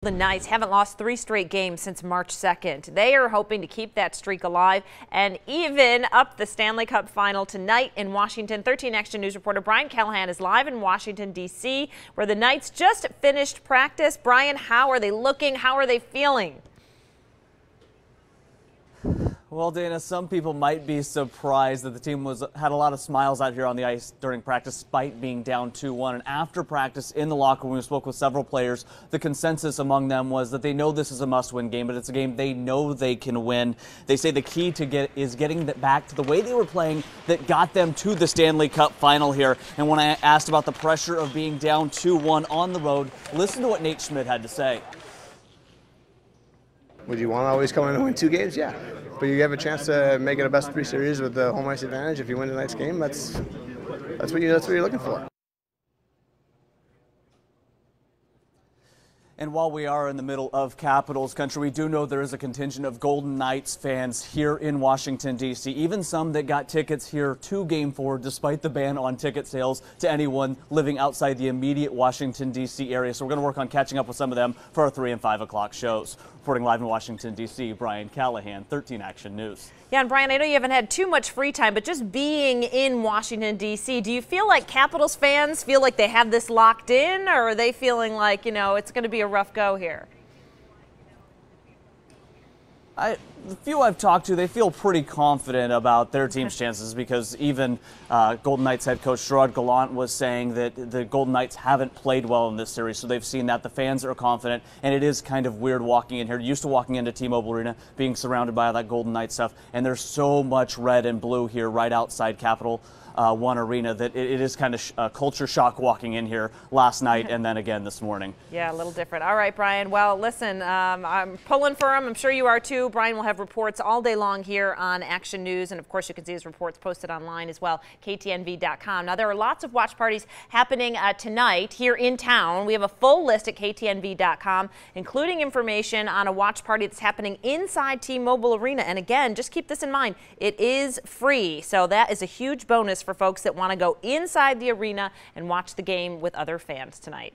The Knights haven't lost 3 straight games since March 2nd. They are hoping to keep that streak alive and even up the Stanley Cup final tonight in Washington. 13 Action News reporter Bryan Callahan is live in Washington, D.C., where the Knights just finished practice. Bryan, how are they looking? How are they feeling? Well, Dana, some people might be surprised that the team had a lot of smiles out here on the ice during practice, despite being down 2-1. And after practice in the locker room, we spoke with several players. The consensus among them was that they know this is a must-win game, but it's a game they know they can win. They say the key to is getting back to the way they were playing that got them to the Stanley Cup final here. And when I asked about the pressure of being down 2-1 on the road, listen to what Nate Schmidt had to say. Would you want to always come in and win 2 games? Yeah. But you have a chance to make it a best 3 series with the home ice advantage. If you win tonight's game, that's what you're looking for. And while we are in the middle of Capitals country, we do know there is a contingent of Golden Knights fans here in Washington, D.C., even some that got tickets here to Game 4 despite the ban on ticket sales to anyone living outside the immediate Washington, D.C. area. So we're going to work on catching up with some of them for our 3 and 5 o'clock shows. Reporting live in Washington, D.C., Bryan Callahan, 13 Action News. Yeah, and Bryan, I know you haven't had too much free time, but just being in Washington, D.C., do you feel like Capitals fans feel like they have this locked in, or are they feeling like, you know, it's going to be a rough go here? The few I've talked to, they feel pretty confident about their team's chances because even Golden Knights head coach Gerard Gallant was saying that the Golden Knights haven't played well in this series, so they've seen that. The fans are confident, and it is kind of weird walking in here. Used to walking into T-Mobile Arena, being surrounded by all that Golden Knights stuff, and there's so much red and blue here right outside Capital One Arena that it is kind of a culture shock walking in here last night and then again this morning. Yeah, a little different. All right, Bryan. Well, listen, I'm pulling for him. I'm sure you are too. Bryan will have reports all day long here on Action News, and of course you can see his reports posted online as well, ktnv.com. Now, there are lots of watch parties happening tonight here in town. We have a full list at ktnv.com, including information on a watch party that's happening inside T-Mobile Arena. And again, just keep this in mind, it is free, so that is a huge bonus for folks that want to go inside the arena and watch the game with other fans tonight.